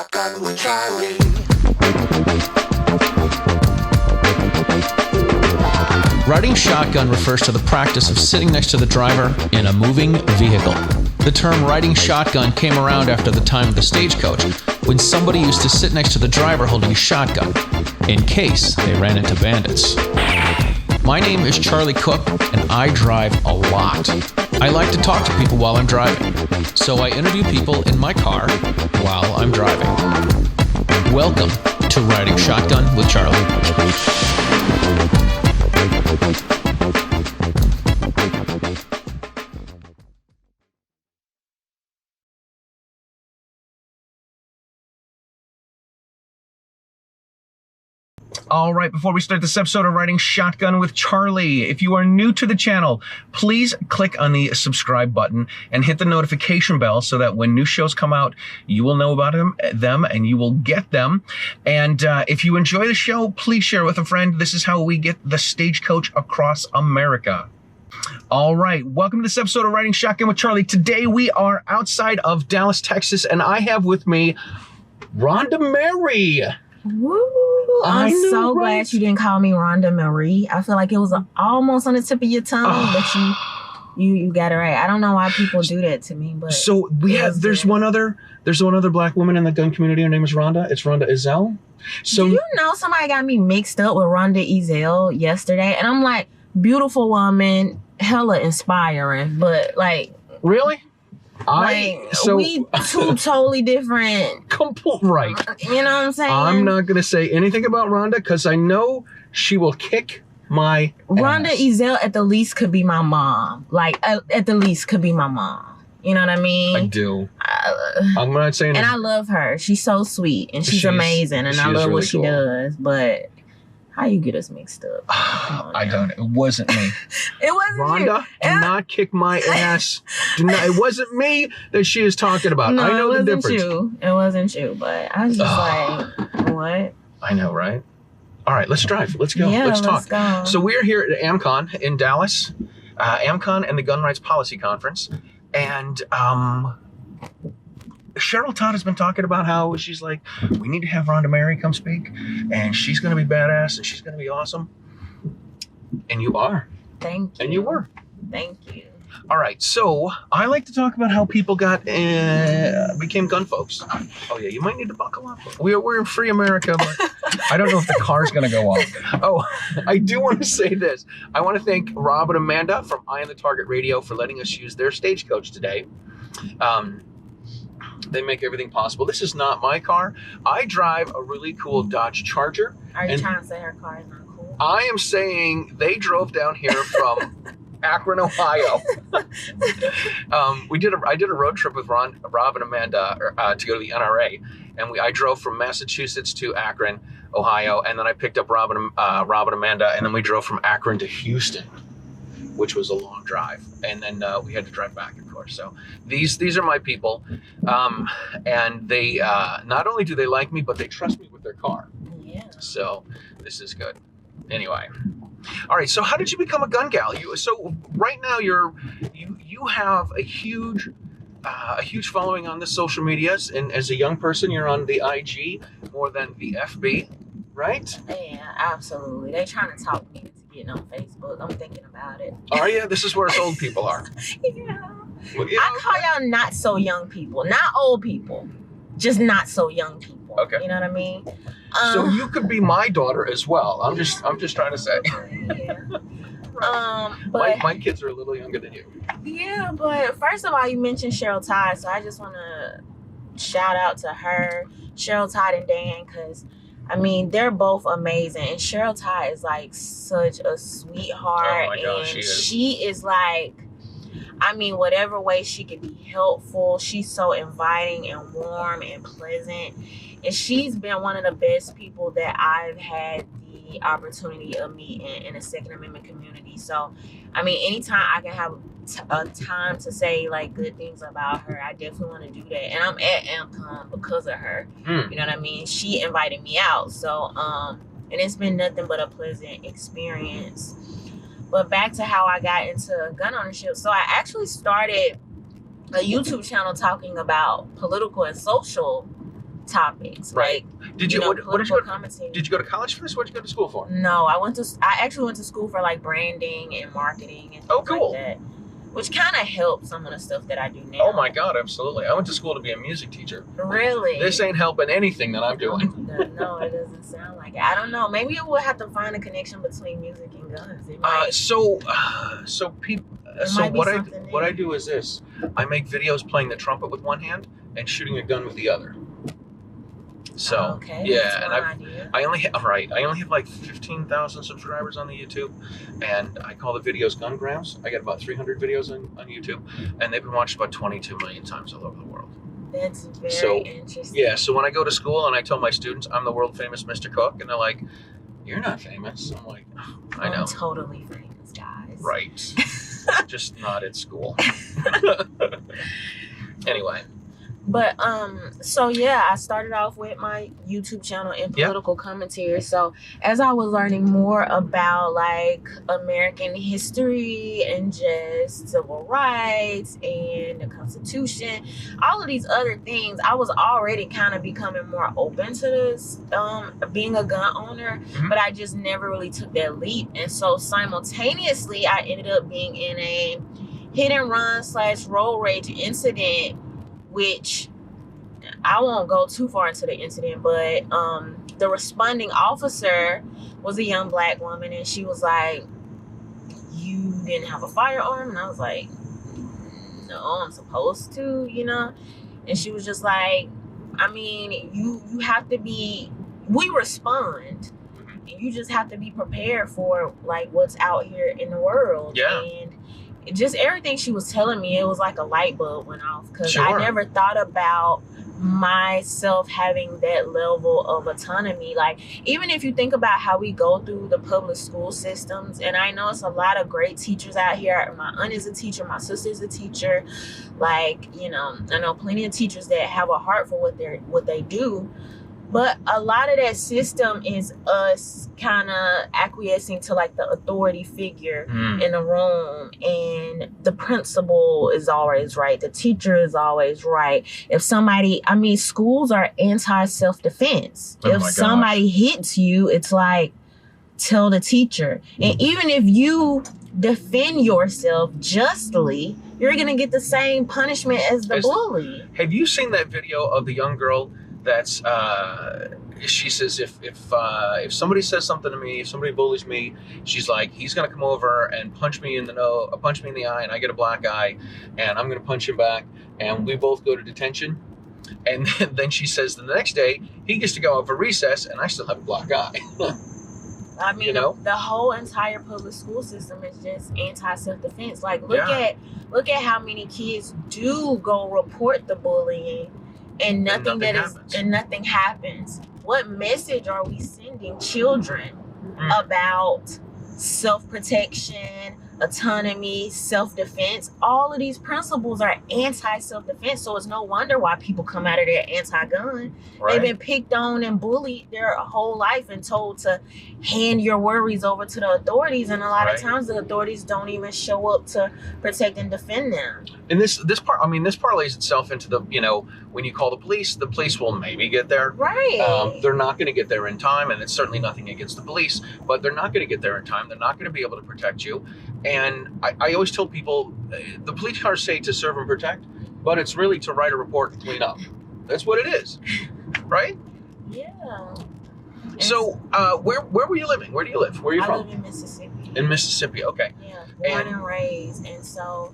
Shotgun with Charlie. Riding shotgun refers to the practice of sitting next to the driver in a moving vehicle. The term riding shotgun came around after the time of the stagecoach, when somebody used to sit next to the driver holding a shotgun, in case they ran into bandits. My name is Charlie Cook, and I drive a lot. I like to talk to people while I'm driving, so I interview people in my car while I'm driving. Welcome to Riding Shotgun with Charlie. All right, before we start this episode of Riding Shotgun with Charlie, if you are new to the channel, please click on the subscribe button and hit the notification bell so that when new shows come out, you will know about them and you will get them. And if you enjoy the show, please share with a friend. This is how we get the stagecoach across America. All right, welcome to this episode of Riding Shotgun with Charlie. Today we are outside of Dallas, Texas, and I have with me Rhonda Mary. Woo! I'm so glad you didn't call me Rhonda Mary. I feel like it was almost on the tip of your tongue, but you got it right. I don't know why people do that to me, but so there's one other black woman in the gun community. Her name is Rhonda. It's Rhonda Ezell. So do you know somebody got me mixed up with Rhonda Ezell yesterday, and I'm like, beautiful woman, hella inspiring, but like really. We two totally different. Right. You know what I'm saying? I'm not going to say anything about Rhonda because I know she will kick my Rhonda ass. Ezell at the least could be my mom. Like, at the least could be my mom. You know what I mean? I do. I'm not saying... And I love her. She's so sweet. And she's amazing. And I love really what she cool. does. But... how you get us mixed up? I don't. It wasn't me. It wasn't Rhonda, you. do not kick my ass. It wasn't me that she is talking about. No, I know the difference. It wasn't you. But I was just like, what? I know, right? All right, let's drive. Let's go. Yeah, let's talk. Let's go. So we're here at AmCon in Dallas, AmCon and the Gun Rights Policy Conference, and Cheryl Todd has been talking about how she's like, we need to have Rhonda Mary come speak, and she's going to be badass, and she's going to be awesome. And you are. Thank you. And you were. Thank you. All right, so I like to talk about how people became gun folks. Oh yeah, you might need to buckle up. We're in free America, but I don't know if the car's going to go off. Oh, I do want to say this. I want to thank Rob and Amanda from Eye on the Target Radio for letting us use their stagecoach today. They make everything possible. This is not my car. I drive a really cool Dodge Charger. Are you trying to say her car is not cool? I am saying they drove down here from Akron, Ohio. I did a road trip with Rob and Amanda to go to the NRA, and I drove from Massachusetts to Akron, Ohio, and then I picked up Rob and Amanda, and then we drove from Akron to Houston, which was a long drive, and then we had to drive back, of course. So these are my people, and they not only do they like me, but they trust me with their car. Yeah. So this is good. Anyway, all right. So how did you become a gun gal? So right now you have a huge following on the social medias, and as a young person, you're on the IG more than the FB, right? Yeah, absolutely. They trying to talk me into getting on Facebook. I'm thinking about it. Are you? This is where us old people are. Yeah. Well, yeah. I call y'all not so young people, not old people, just not so young people. Okay. You know what I mean? So you could be my daughter as well. I'm just trying to say. Yeah. But my kids are a little younger than you. yeah, but first of all, you mentioned Cheryl Todd, so I just want to shout out to her, Cheryl Todd and Dan, because I mean, they're both amazing. And Cheryl Todd is like such a sweetheart. Oh my God, and she is like, I mean, whatever way she can be helpful, she's so inviting and warm and pleasant. And she's been one of the best people that I've had the opportunity of meeting in the Second Amendment community. So, I mean, anytime I can have a time to say like good things about her, I definitely want to do that. And I'm at AmCon because of her. You know what I mean? She invited me out. So, and it's been nothing but a pleasant experience. But back to how I got into gun ownership. So I actually started a YouTube channel talking about political and social topics. Right. Like, Did you? What did you go? commentary. Did you go to college for this? What did you go to school for? No, I actually went to school for like branding and marketing and things cool. like that, which kind of helped some of the stuff that I do now. Oh my God, absolutely. I went to school to be a music teacher. Really? This ain't helping anything that I'm doing. No, it doesn't sound like it. I don't know. Maybe we'll have to find a connection between music and guns. It might, So might be what something I there. do is this: I make videos playing the trumpet with one hand and shooting a gun with the other. So okay, yeah, that's and one idea. I only have like 15,000 subscribers on the YouTube, and I call the videos gungrams. I got about 300 videos on YouTube, and they've been watched about 22 million times all over the world. That's very interesting. Yeah, so when I go to school and I tell my students I'm the world famous Mr. Cook, and they're like, "You're not famous." I'm like, I know. I'm totally famous, guys. Right. Just not at school. Anyway. But so yeah, I started off with my YouTube channel and political commentary. So as I was learning more about like American history and just civil rights and the Constitution, all of these other things, I was already kind of becoming more open to this, being a gun owner, but I just never really took that leap. And so simultaneously, I ended up being in a hit and run / road rage incident, which I won't go too far into the incident, but the responding officer was a young black woman, and she was like, "You didn't have a firearm?" And I was like, "No, I'm supposed to, you know?" And she was just like, "I mean, you have to be, we respond, and you just have to be prepared for like what's out here in the world." Yeah. And just everything she was telling me, it was like a light bulb went off, because Sure. I never thought about myself having that level of autonomy. Like, even if you think about how we go through the public school systems, and I know it's a lot of great teachers out here. My aunt is a teacher, my sister is a teacher. Like, you know, I know plenty of teachers that have a heart for what they do. But a lot of that system is us kind of acquiescing to like the authority figure in the room, and the principal is always right. The teacher is always right. If somebody, I mean, schools are anti-self-defense. Oh if somebody hits you, it's like, tell the teacher. And even if you defend yourself justly, you're going to get the same punishment as the bully. Have you seen that video of the young girl that's she says if somebody says something to me, if somebody bullies me, she's like, he's gonna come over and punch me in the eye, and I get a black eye, and I'm gonna punch him back, and we both go to detention. And then she says the next day he gets to go out for recess, and I still have a black eye. I mean, you know? the whole entire public school system is just anti-self-defense. Like, look at how many kids do go report the bullying, and nothing happens. What message are we sending children about self-protection, autonomy, self-defense? All of these principles are anti-self-defense, so it's no wonder why people come out of there anti-gun. Right. They've been picked on and bullied their whole life and told to hand your worries over to the authorities, and a lot of times the authorities don't even show up to protect and defend them. And this parlays itself into the, you know, when you call the police will maybe get there. Right. They're not going to get there in time, and it's certainly nothing against the police, but they're not going to get there in time. They're not going to be able to protect you. And I always tell people, the police cars say to serve and protect, but it's really to write a report and clean up. That's what it is, right? Yeah. So, where were you living? Where do you live? Where are you from? I live in Mississippi. In Mississippi, okay. Yeah, born and raised. And so,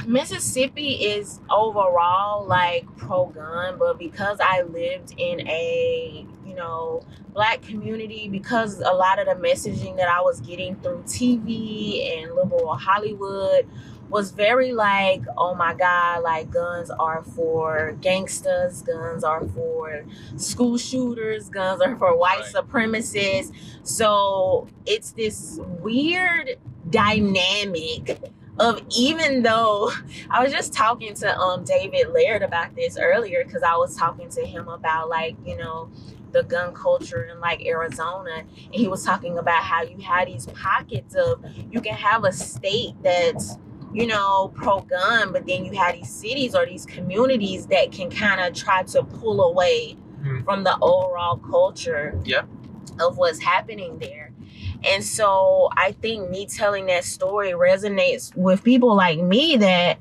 Mississippi is overall like pro-gun, but because I lived in a, you know, Black community, because a lot of the messaging that I was getting through TV and liberal Hollywood was very like, oh my God, like guns are for gangsters, guns are for school shooters, guns are for white supremacists. So it's this weird dynamic of, even though I was just talking to David Laird about this earlier, because I was talking to him about like, you know, the gun culture in like Arizona, and he was talking about how you have these pockets of, you can have a state that's you know, pro-gun, but then you have these cities or these communities that can kind of try to pull away from the overall culture of what's happening there. And so I think me telling that story resonates with people like me that,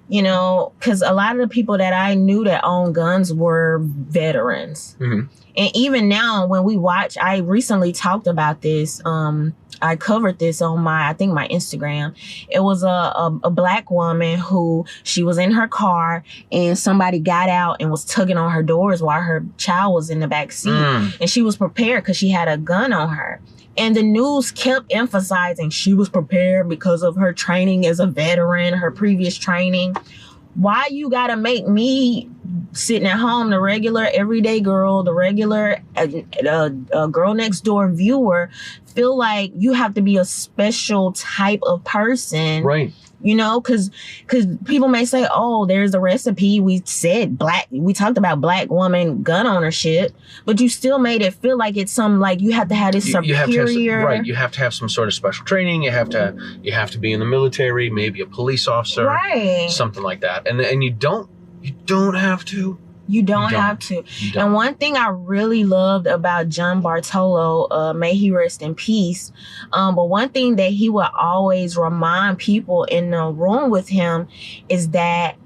you know, because a lot of the people that I knew that owned guns were veterans. And even now when we watch, I recently talked about this. I covered this on my Instagram. It was a black woman who, she was in her car and somebody got out and was tugging on her doors while her child was in the back seat. And she was prepared because she had a gun on her. And the news kept emphasizing she was prepared because of her training as a veteran, her previous training. Why you gotta make me sitting at home, the regular everyday girl, the regular girl next door viewer, feel like you have to be a special type of person, right? You know, because people may say, oh, there's a recipe. We talked about black woman gun ownership, but you still made it feel like it's some, like you have to have this superior. You have to have some sort of special training. You have to be in the military, maybe a police officer, right? Something like that. And you don't have to. You don't have to. And one thing I really loved about John Bartolo, may he rest in peace. But one thing that he would always remind people in the room with him is that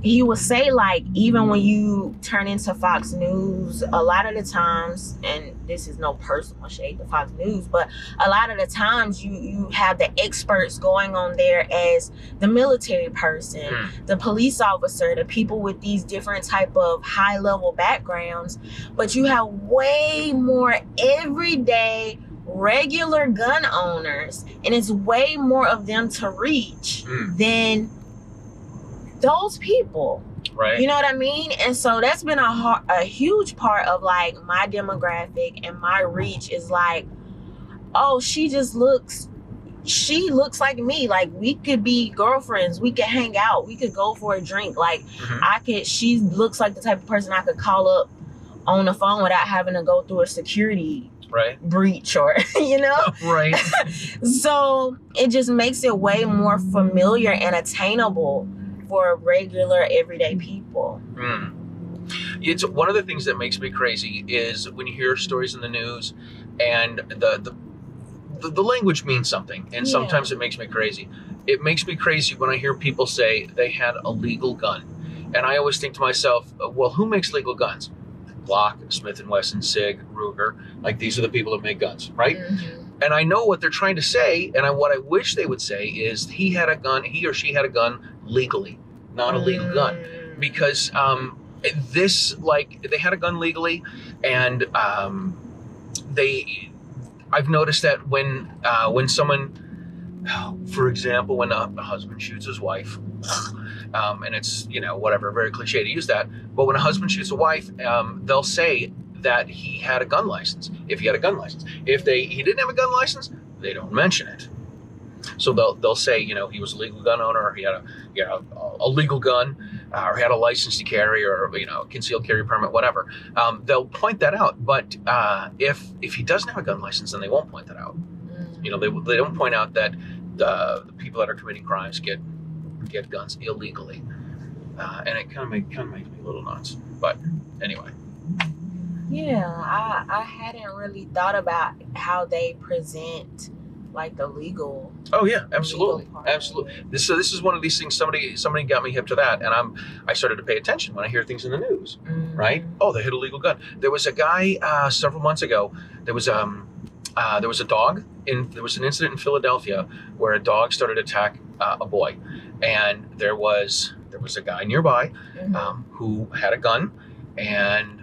he would say, like, even when you turn into Fox News, a lot of the times, and this is no personal shade to Fox News, but a lot of the times you have the experts going on there as the military person, the police officer, the people with these different type of high level backgrounds, but you have way more everyday regular gun owners, and it's way more of them to reach than those people, right? You know what I mean? And so that's been a huge part of like my demographic and my reach is like, oh, she looks like me. Like we could be girlfriends, we could hang out, we could go for a drink. Like she looks like the type of person I could call up on the phone without having to go through a security breach or, you know? Right. So it just makes it way more familiar and attainable for regular everyday people. It's one of the things that makes me crazy is when you hear stories in the news and the language means something, and sometimes it makes me crazy. It makes me crazy when I hear people say they had a legal gun, and I always think to myself, well, who makes legal guns? Glock, Smith & Wesson, Sig, Ruger, like these are the people that make guns, right? And I know what they're trying to say, and what I wish they would say is he or she had a gun legally, not a legal gun. Because they had a gun legally, and I've noticed that when someone, for example, when a husband shoots his wife, and it's, you know, whatever, very cliche to use that, but when a husband shoots a wife, they'll say that he had a gun license, if he had a gun license. If he didn't have a gun license, they don't mention it. So they'll say, you know, he was a legal gun owner, or he had a legal gun, or had a license to carry, or, you know, concealed carry permit, whatever. They'll point that out. But if he doesn't have a gun license, then they won't point that out. You know, they don't point out that the people that are committing crimes get guns illegally, and it kind of makes me a little nuts. But anyway. Yeah, I hadn't really thought about how they present like the legal. Oh yeah, absolutely, absolutely. This is one of these things. Somebody got me hip to that, and I started to pay attention when I hear things in the news. Right? Oh, they hit a legal gun. There was a guy several months ago. There was a dog. There was an incident in Philadelphia where a dog started to attack a boy, and there was a guy nearby who had a gun and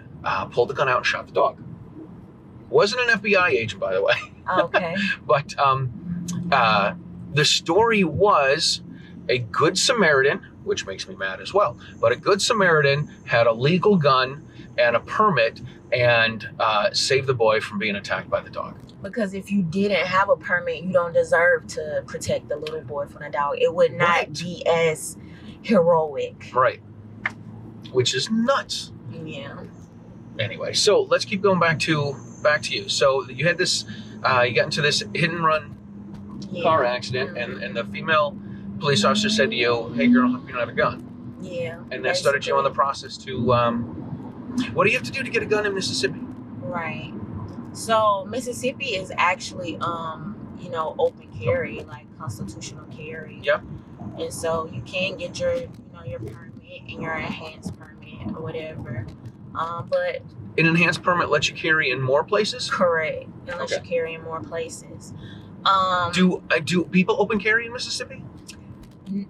pulled the gun out and shot the dog. Wasn't an FBI agent, by the way. Okay. But the story was a Good Samaritan, which makes me mad as well, but a Good Samaritan had a legal gun and a permit and saved the boy from being attacked by the dog. Because if you didn't have a permit, you don't deserve to protect the little boy from the dog. It would not be as heroic. Right. Which is nuts. Yeah. Anyway, so let's keep going back to you. So you had this, you got into this hit and run car accident, and the female police officer said to you, "Hey, girl, you don't have a gun," Yeah. and that started you on the process to. What do you have to do to get a gun in Mississippi? Right. So Mississippi is actually, open carry, like constitutional carry. Yep. And so you can get your, your permit and your enhanced permit or whatever. But An enhanced permit lets you carry in more places? correct, unless Okay. you carry in more places. Do people open carry in Mississippi?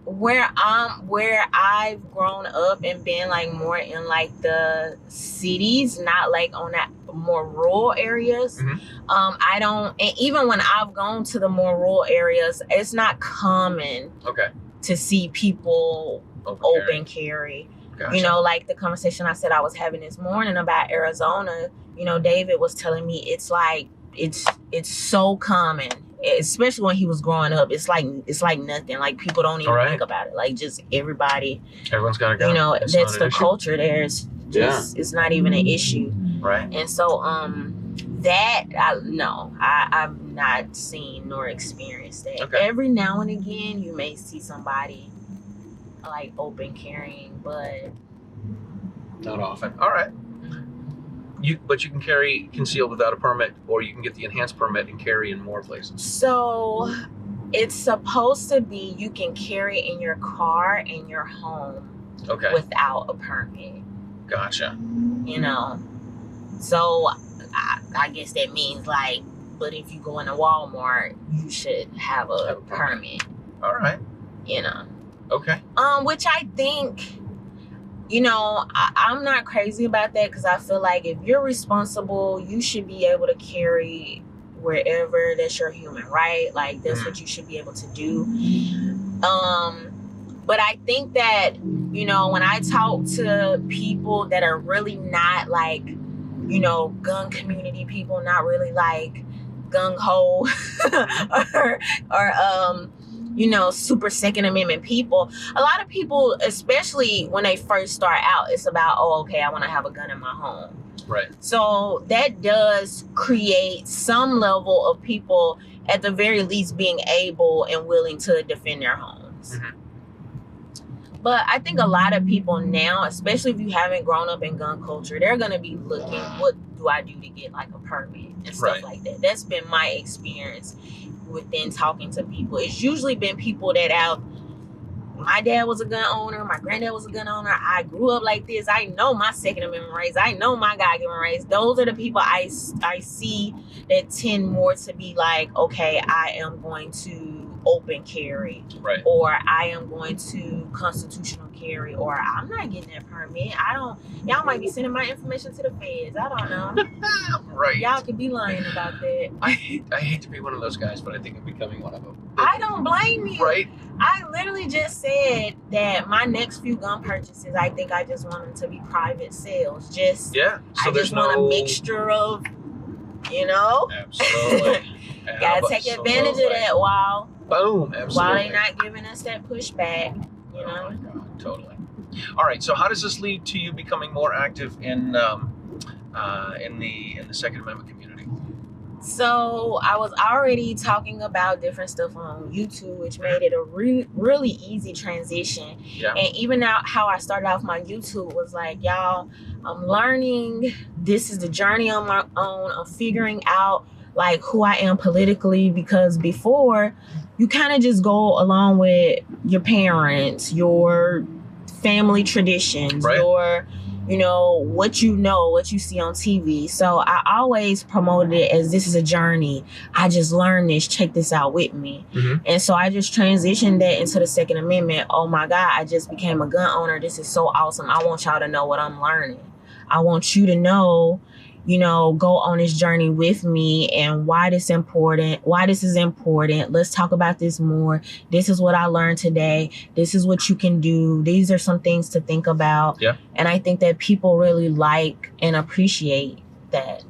Where I've grown up and been like more in like the cities, not like on that more rural areas. Mhm. I don't, and even when I've gone to the more rural areas, it's not common Okay. to see people open carry. Gotcha. Like the conversation I said I was having this morning about Arizona, David was telling me it's like it's so common, especially when he was growing up. It's like nothing. Like people don't even think about it. Like just everybody, Everyone's got a gun. It's that's not the an issue. culture there. It's just it's not even an issue. Right. And so that I've not seen nor experienced that. Okay. Every now and again you may see somebody like open carrying, but Not often. All right. But you can carry concealed without a permit, or you can get the enhanced permit and carry in more places. so it's supposed to be you can carry in your car in your home Okay. without a permit. Gotcha. So I guess that means like, but if you go into Walmart, you should have a permit. All right. Okay. Which I think, I'm not crazy about that, because I feel like if you're responsible, you should be able to carry wherever that's your human right. Like that's what you should be able to do. But I think that, when I talk to people that are really not like, gun community people, not really like gung-ho or super Second Amendment people, a lot of people, especially when they first start out, it's about, oh, okay, I want to have a gun in my home. Right. So that does create some level of people, at the very least, being able and willing to defend their homes. Mm-hmm. But I think a lot of people now, especially if you haven't grown up in gun culture, they're going to be looking, what do I do to get like a permit and stuff like that. That's been my experience within talking to people. It's usually been people that my dad was a gun owner, my granddad was a gun owner, I grew up like this, I know my Second Amendment rights, I know my God-given rights. Those are the people I see that tend more to be like, okay, I am going to open carry, Right. or I am going to constitutional carry, or I'm not getting that permit. Y'all might be sending my information to the feds. I don't know. Right. Y'all could be lying about that. I hate to be one of those guys, but I think I'm becoming one of them. I don't blame you. Right. I literally just said that my next few gun purchases, I think I just want them to be private sales. Yeah. So I just want a mixture of, Absolutely. Gotta take advantage of that while Absolutely. while they not giving us that pushback, Oh my God, totally. All right. So how does this lead to you becoming more active in the Second Amendment community? So I was already talking about different stuff on YouTube, which made it a really easy transition. Yeah. And even now, how I started off my YouTube was like, y'all, I'm learning. This is the journey on my own. I'm figuring out like who I am politically, because before you kind of just go along with your parents, your family traditions, right. your what you see on TV. So I always promoted it as, this is a journey. I just learned this. Check this out with me. Mm-hmm. And so I just transitioned that into the Second Amendment. Oh my God, I just became a gun owner. This is so awesome. I want y'all to know what I'm learning. I want you to know, go on this journey with me and why this is important. Let's talk about this more. This is what I learned today. This is what you can do. These are some things to think about. Yeah. And I think that people really like and appreciate that.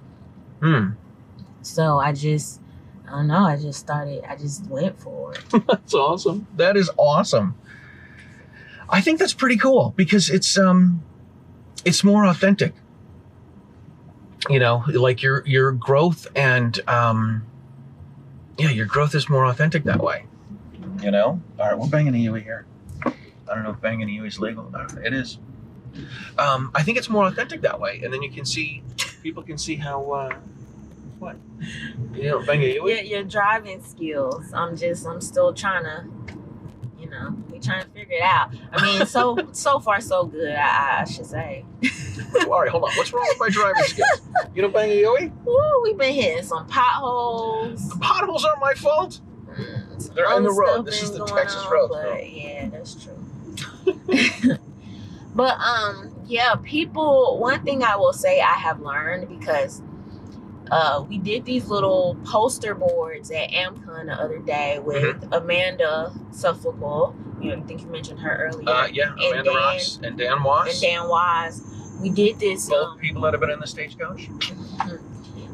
So I just went for it. That's awesome. That is awesome. I think that's pretty cool, because it's more authentic. Like your growth and your growth is more authentic that way. You know? All right, we're banging a Yui here. I don't know if banging a Yui is legal. It is. I think it's more authentic that way, and then you can see, people can see how, what? You know, bang a Yui? Your driving skills. I'm still trying to, you know, we trying to figure it out. I mean, so far so good, I should say. All right, hold on. What's wrong with my driving skills? You don't bang a Yui? Ooh, we've been hitting some potholes. The potholes aren't my fault. They're on the road. This is the Texas road. But yeah, that's true. But yeah, people. One thing I will say I have learned, because we did these little poster boards at AmCon the other day with Amanda Suffolk. You know, I think you mentioned her earlier. Yeah, Amanda Ross and Dan Wass. And Dan Wass. We did this. Both people that have been in the Stagecoach.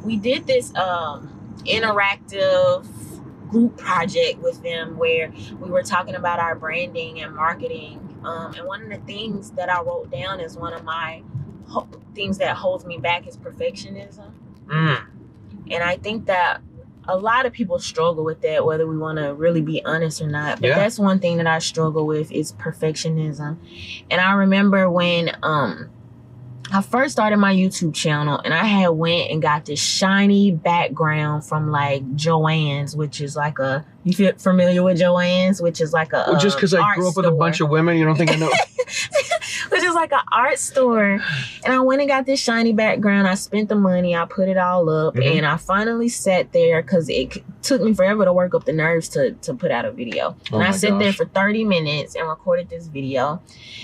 We did this interactive group project with them where we were talking about our branding and marketing. And one of the things that I wrote down is one of my things that holds me back is perfectionism. And I think that a lot of people struggle with that, whether we want to really be honest or not. But that's one thing that I struggle with is perfectionism. And I remember when I first started my YouTube channel, and I had went and got this shiny background from like Joann's, which is like a, you feel familiar with Joann's, which is like a well, just because I grew up with a bunch of women, you don't think I know? Which is like an art store. And I went and got this shiny background. I spent the money. I put it all up. And I finally sat there, because it took me forever to work up the nerves to put out a video. And I sat there for 30 minutes and recorded this video.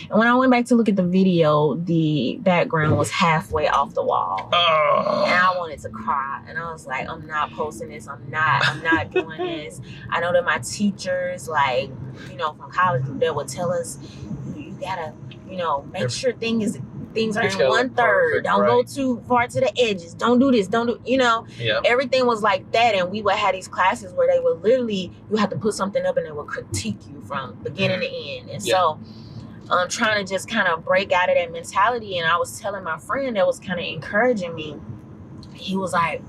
And when I went back to look at the video, the background was halfway off the wall. And I wanted to cry. And I was like, I'm not posting this. I'm not doing this. I know that my teachers, like, you know, from college, that would tell us, you gotta, you know, make sure things are in 1/3. Don't go too far to the edges. Don't do this. Don't do, you know, everything was like that. And we would have these classes where they would literally, you have to put something up and they would critique you from beginning to end. And so I'm trying to just kind of break out of that mentality. And I was telling my friend that was kind of encouraging me. He was like,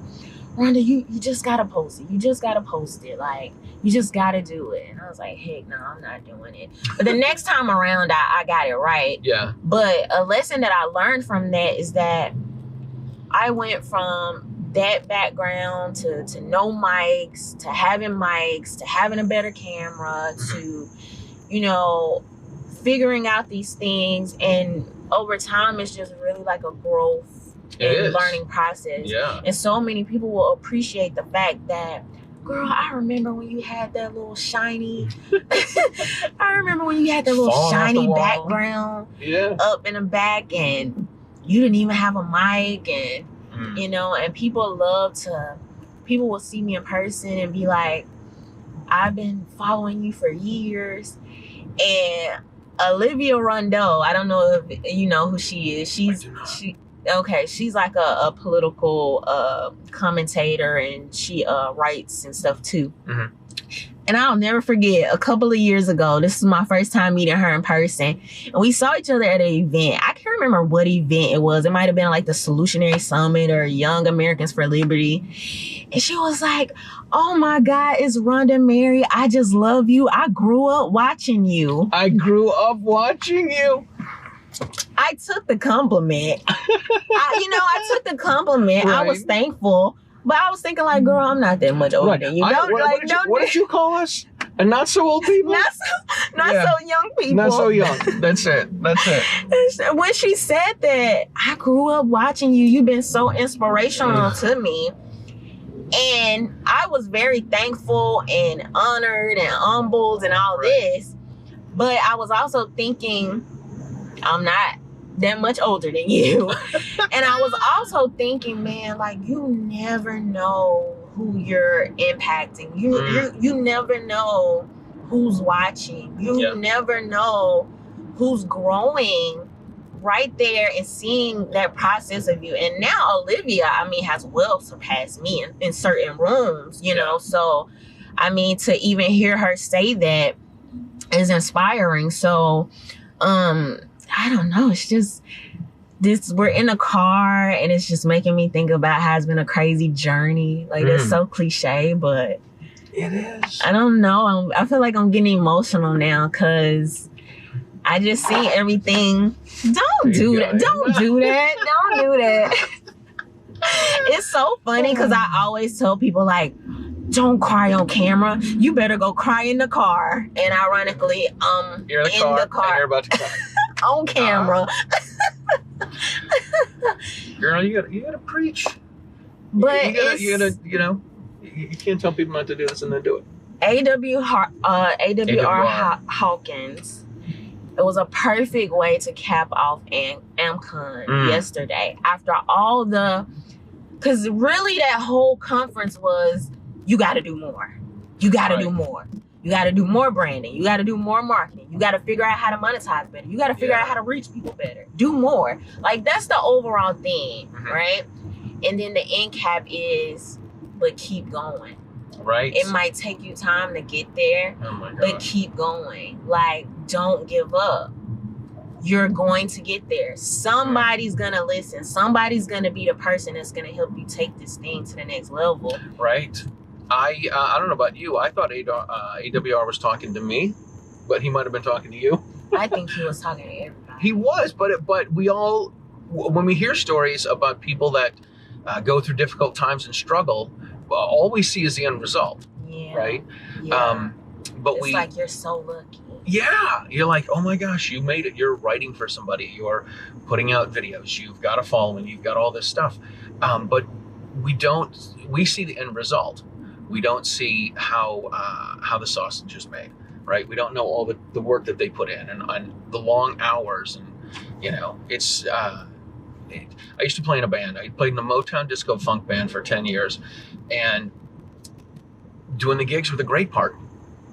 Rhonda, you just gotta post it. You just gotta post it. Like, you just gotta do it. And I was like, heck no, I'm not doing it. But the next time around, I got it right. Yeah. But a lesson that I learned from that is that I went from that background to no mics, to having a better camera, to, you know, figuring out these things. And over time, it's just really like a growth and learning process. Yeah. And so many people will appreciate the fact that, girl, I remember when you had that little shiny background up in the back, and you didn't even have a mic, and you know, and people will see me in person and be like, I've been following you for years. And Olivia Rondeau, I don't know if you know who she is. She's like a political commentator, and she writes and stuff too. And I'll never forget, a couple of years ago, this is my first time meeting her in person, and we saw each other at an event. I can't remember what event it was. It might have been like the Solutionary Summit or Young Americans for Liberty. And she was like, oh my God, it's Rhonda Mary. I just love you. I grew up watching you. I took the compliment. I took the compliment. Right. I was thankful. But I was thinking, like, girl, I'm not that much older than you. What did you call us? And not so old people? Not so young people. Not so young. That's it. When she said that, I grew up watching you. You've been so inspirational to me. And I was very thankful and honored and humbled and all this. But I was also thinking, I'm not that much older than you. And I was also thinking, man, like, you never know who you're impacting. You never know who's watching. You never know who's growing right there and seeing that process of you. And now Olivia, I mean, has well surpassed me in certain rooms, you know. So, I mean, to even hear her say that is inspiring. So, I don't know. It's just this. We're in a car, and it's just making me think about how it's been a crazy journey. Like, it's so cliche, but It is. I don't know. I feel like I'm getting emotional now because I just see everything. Don't do that. Don't do that. Don't do that. It's so funny because I always tell people, like, don't cry on camera. You better go cry in the car. And ironically, you're in the car and you're about to cry. On camera. Girl, you gotta preach. But you gotta, you can't tell people not to do this and then do it. AWR Hawkins. It was a perfect way to cap off AmCon yesterday. After all because really that whole conference was, you got to do more. You got to do more. You got to do more branding. You got to do more marketing. You got to figure out how to monetize better. You got to figure out how to reach people better. Do more. Like, that's the overall theme, right? And then the end cap is, but keep going. Right. It might take you time to get there, but keep going. Like, don't give up. You're going to get there. Somebody's going to listen. Somebody's going to be the person that's going to help you take this thing to the next level. Right. I don't know about you. I thought AWR was talking to me, but he might have been talking to you. I think he was talking to everybody. He was, but we all, when we hear stories about people that go through difficult times and struggle, all we see is the end result. Yeah. Right? Yeah. But it's like you're so lucky. Yeah. You're like, oh my gosh, you made it. You're writing for somebody. You're putting out videos. You've got a following. You've got all this stuff. But we see the end result. We don't see how the sausage is made, right? We don't know all the work that they put in and the long hours. And, it's, I used to play in a band. I played in a Motown disco funk band for 10 years. And doing the gigs were the great part,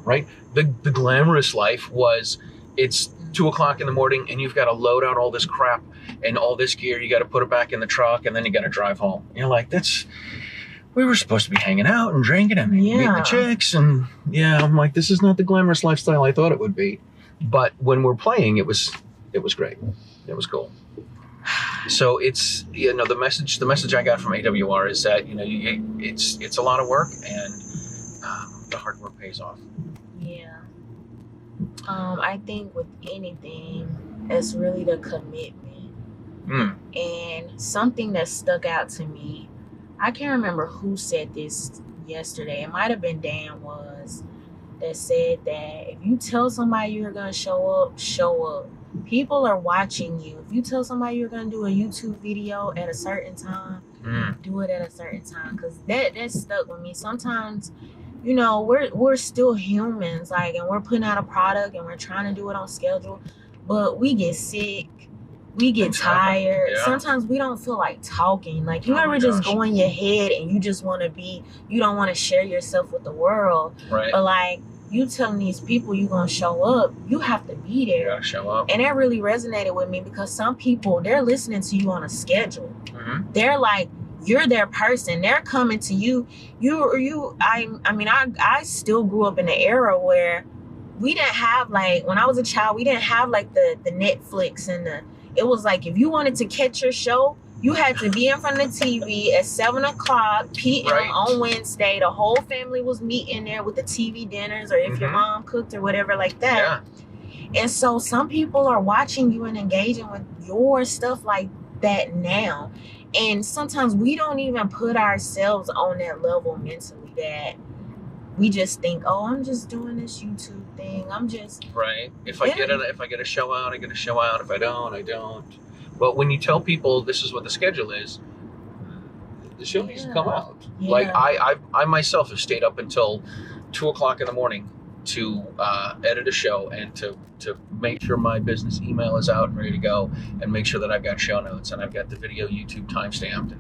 right? The glamorous life was, it's 2 o'clock in the morning and you've got to load out all this crap and all this gear. You got to put it back in the truck and then you got to drive home. You're like, we were supposed to be hanging out and drinking and meeting the chicks. And I'm like, this is not the glamorous lifestyle I thought it would be. But when we're playing, it was great. It was cool. So it's, the message I got from AWR is that, it's a lot of work and the hard work pays off. Yeah. I think with anything, it's really the commitment. And something that stuck out to me, I can't remember who said this yesterday. It might have been Dan that said that if you tell somebody you're going to show up, show up. People are watching you. If you tell somebody you're going to do a YouTube video at a certain time, do it at a certain time. Because that stuck with me. Sometimes, we're still humans, like, and we're putting out a product and we're trying to do it on schedule, but we get sick. We get tired. Yeah. Sometimes we don't feel like talking. Like, you ever just go in your head and you just want to you don't want to share yourself with the world. Right. But like, you telling these people you're going to show up, you have to be there. You got to show up. And that really resonated with me because some people, they're listening to you on a schedule. They're like, you're their person. They're coming to you. I still grew up in an era where we didn't have, like, when I was a child, we didn't have like the Netflix and it was like, if you wanted to catch your show, you had to be in front of the TV at 7 o'clock p.m. on Wednesday. The whole family was meeting there with the TV dinners, or if your mom cooked or whatever like that. Yeah. And so some people are watching you and engaging with your stuff like that now. And sometimes we don't even put ourselves on that level mentally, that we just think, oh, I'm just doing this YouTube thing. I'm just If I get a show out, I get a show out. If I don't, I don't. But when you tell people this is what the schedule is, the show needs to come out. Yeah. Like I myself have stayed up until 2 o'clock in the morning to edit a show and to make sure my business email is out and ready to go, and make sure that I've got show notes and I've got the video YouTube timestamped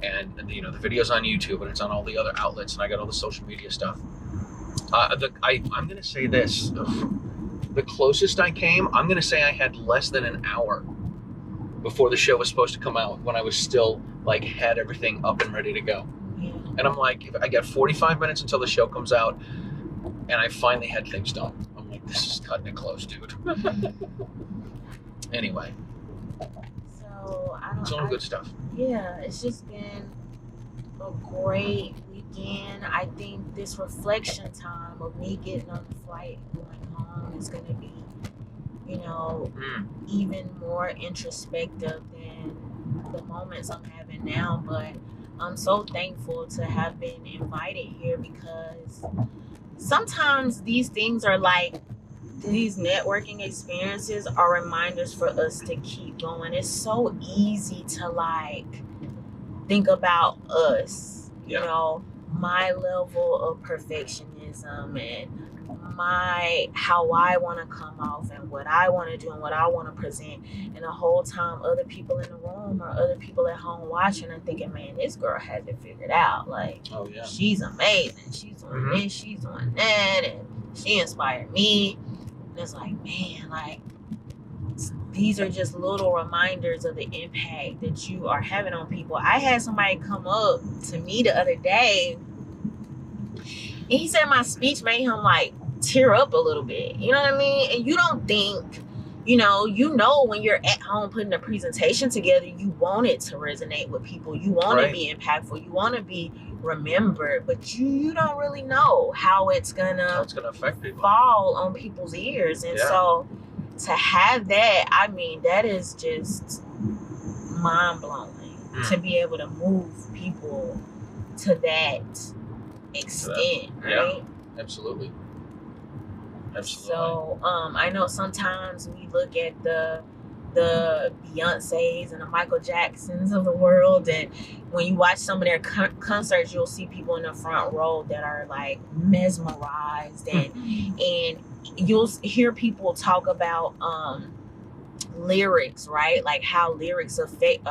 and the video's on YouTube and it's on all the other outlets and I got all the social media stuff. I'm going to say this. The closest I came, I'm going to say I had less than an hour before the show was supposed to come out, when I was still like had everything up and ready to go. Yeah. And I'm like, if I got 45 minutes until the show comes out, and I finally had things done. I'm like, this is cutting it close, dude. Anyway. So, it's all good stuff. Yeah, it's just been a great weekend. again, I think this reflection time of me getting on the flight and going home is going to be, you know, even more introspective than the moments I'm having now. But I'm so thankful to have been invited here, because sometimes these things are like, these networking experiences are reminders for us to keep going. It's so easy to like think about us, you know, my level of perfectionism and how I want to come off and what I want to do and what I want to present, and the whole time other people in the room or other people at home watching and thinking, man, this girl has it figured out, like, she's amazing, she's doing this, she's doing that, and she inspired me. And it's like, man, like, these are just little reminders of the impact that you are having on people. I had somebody come up to me the other day, and he said my speech made him like tear up a little bit. You know what I mean? And you don't think, you know when you're at home putting a presentation together, you want it to resonate with people. You want to be impactful. You want to be remembered, but you don't really know how it's gonna affect people, fall on people's ears. And so to have that, I mean, that is just mind-blowing to be able to move people to that extent, right? Absolutely. So I know sometimes we look at the Beyoncés and the Michael Jacksons of the world, and when you watch some of their concerts, you'll see people in the front row that are like mesmerized, and you'll hear people talk about lyrics, right? Like how lyrics affect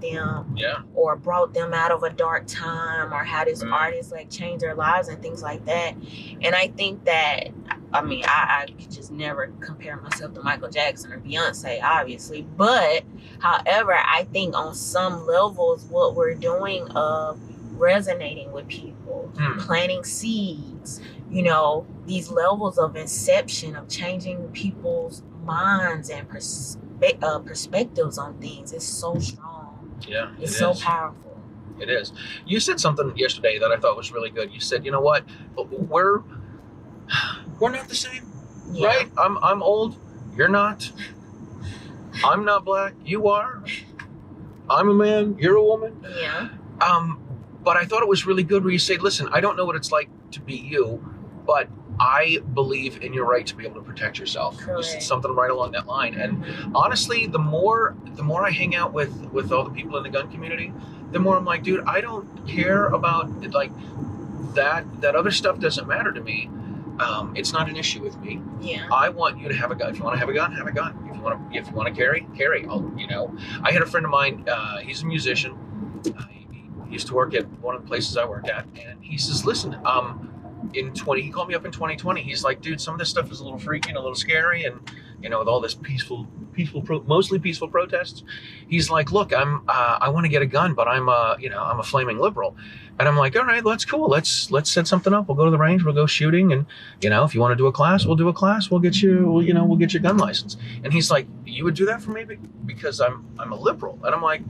them, or brought them out of a dark time, or how this artist like changed their lives and things like that. And I think that, I mean, I could just never compare myself to Michael Jackson or Beyonce, obviously. But however, I think on some levels, what we're doing of resonating with people, planting seeds, you know, these levels of inception of changing people's minds and perspectives on things is so strong. It's so powerful. It is. You said something yesterday that I thought was really good. You said, you know what, we're not the same, right? I'm old, you're not. I'm not black, you are. I'm a man, you're a woman. But I thought it was really good where you say, listen, I don't know what it's like to be you, but I believe in your right to be able to protect yourself. You said something right along that line. And honestly, the more I hang out with all the people in the gun community, the more I'm like, dude, I don't care about it, like that other stuff doesn't matter to me. It's not an issue with me. I want you to have a gun. If you want to have a gun, have a gun. If you want to carry. I had a friend of mine, he's a musician. He used to work at one of the places I work at, and he says, listen, he called me up in 2020. He's like, dude, some of this stuff is a little freaky and a little scary, and you know, with all this mostly peaceful protests. He's like, look, I want to get a gun, but I'm a flaming liberal. And I'm like, all right, that's cool. Let's set something up. We'll go to the range. We'll go shooting, and you know, if you want to do a class, we'll do a class. We'll get you a gun license. And he's like, you would do that for me because I'm a liberal. And I'm like,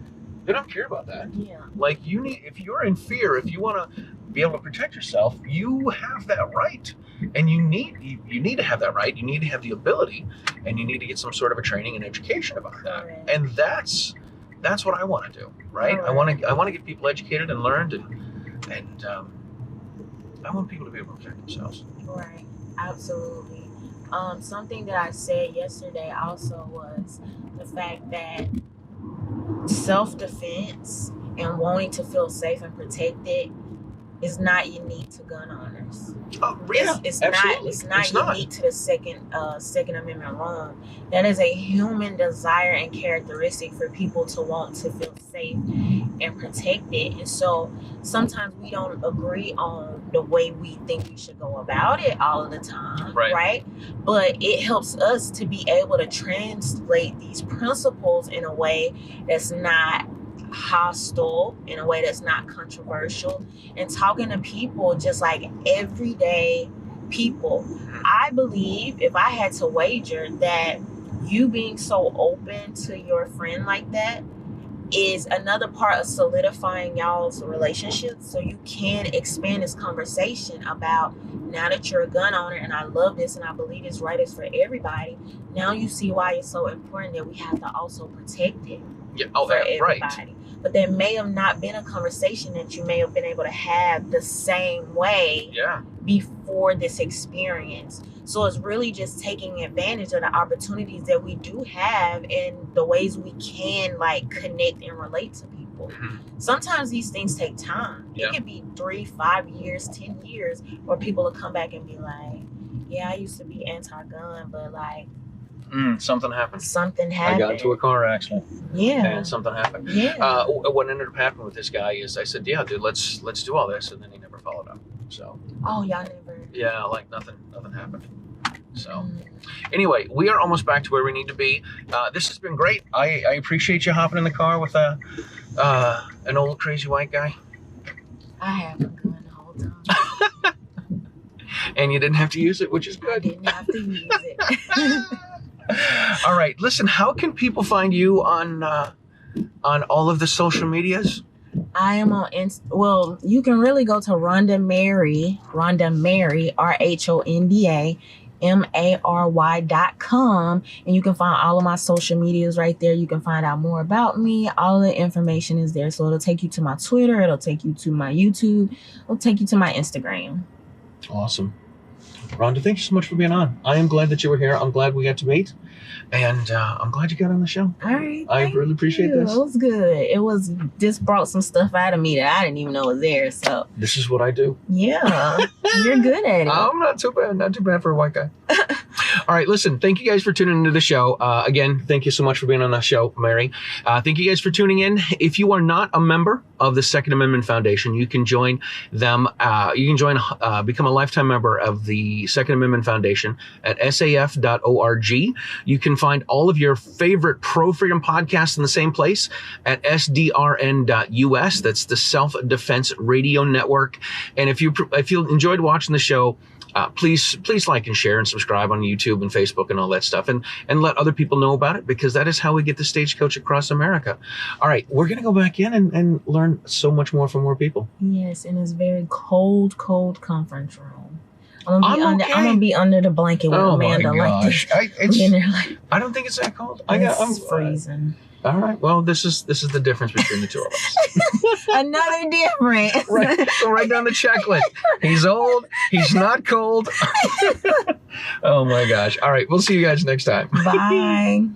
they don't care about that. Like, if you're in fear, if you want to be able to protect yourself, you have that right, and you need to have that right. You need to have the ability, and you need to get some sort of a training and education about that. And that's what I want to do, right? I want to get people educated and learned, and I want people to be able to protect themselves. Right, absolutely. Something that I said yesterday also was the fact that self-defense and wanting to feel safe and protected is not unique to gun owners. It's not unique to the Second Amendment wrong. That is a human desire and characteristic for people to want to feel safe and protected. And so sometimes we don't agree on the way we think we should go about it all of the time, right? But it helps us to be able to translate these principles in a way that's not hostile, in a way that's not controversial, and talking to people just like everyday people. I believe, if I had to wager, that you being so open to your friend like that is another part of solidifying y'all's relationship, so you can expand this conversation about, now that you're a gun owner and I love this and I believe it's right, it's for everybody, now you see why it's so important that we have to also protect it for everybody. Right. But there may have not been a conversation that you may have been able to have the same way before this experience. So it's really just taking advantage of the opportunities that we do have and the ways we can like connect and relate to people. Sometimes these things take time. It could be 3, 5 years, 10 years where people will come back and be like, yeah, I used to be anti-gun, but like, something happened. Something happened. I got into a car accident. Yeah. And something happened. Yeah. What ended up happening with this guy is I said, yeah, dude, let's do all this. And then he never followed up. So. Oh, y'all never. Yeah, like nothing happened. So anyway, we are almost back to where we need to be. This has been great. I appreciate you hopping in the car with an old crazy white guy. I haven't gun the whole time. And you didn't have to use it, which is good. I didn't have to use it. All right, listen, how can people find you on all of the social medias? I am on well, you can really go to Rhonda Mary, RhondaMary.com, and you can find all of my social medias right there. You can find out more about me. All the information is there. So it'll take you to my Twitter, it'll take you to my YouTube, it'll take you to my Instagram. Awesome. Rhonda, thank you so much for being on. I am glad that you were here. I'm glad we got to meet. And I'm glad you got on the show. All right. I really appreciate this. It was good. It was just brought some stuff out of me that I didn't even know was there. So this is what I do. Yeah. You're good at it. I'm not too bad. Not too bad for a white guy. All right, listen, thank you guys for tuning into the show. Again, thank you so much for being on the show, Mary. Thank you guys for tuning in. If you are not a member of the Second Amendment Foundation, you can join them. Become a lifetime member of the Second Amendment Foundation at saf.org. You can find all of your favorite pro-freedom podcasts in the same place at sdrn.us. That's the Self-Defense Radio Network. And if you enjoyed watching the show, please like and share and subscribe on YouTube and Facebook and all that stuff, and let other people know about it, because that is how we get the Stagecoach across America. All right, we're going to go back in and learn so much more from more people. Yes, in this very cold conference room. I'm gonna be under the blanket with Amanda like this. I don't think it's that cold. I'm freezing. All right. Well, this is the difference between the two of us. Another difference. Right. So write down the checklist. He's old. He's not cold. Oh my gosh. All right. We'll see you guys next time. Bye.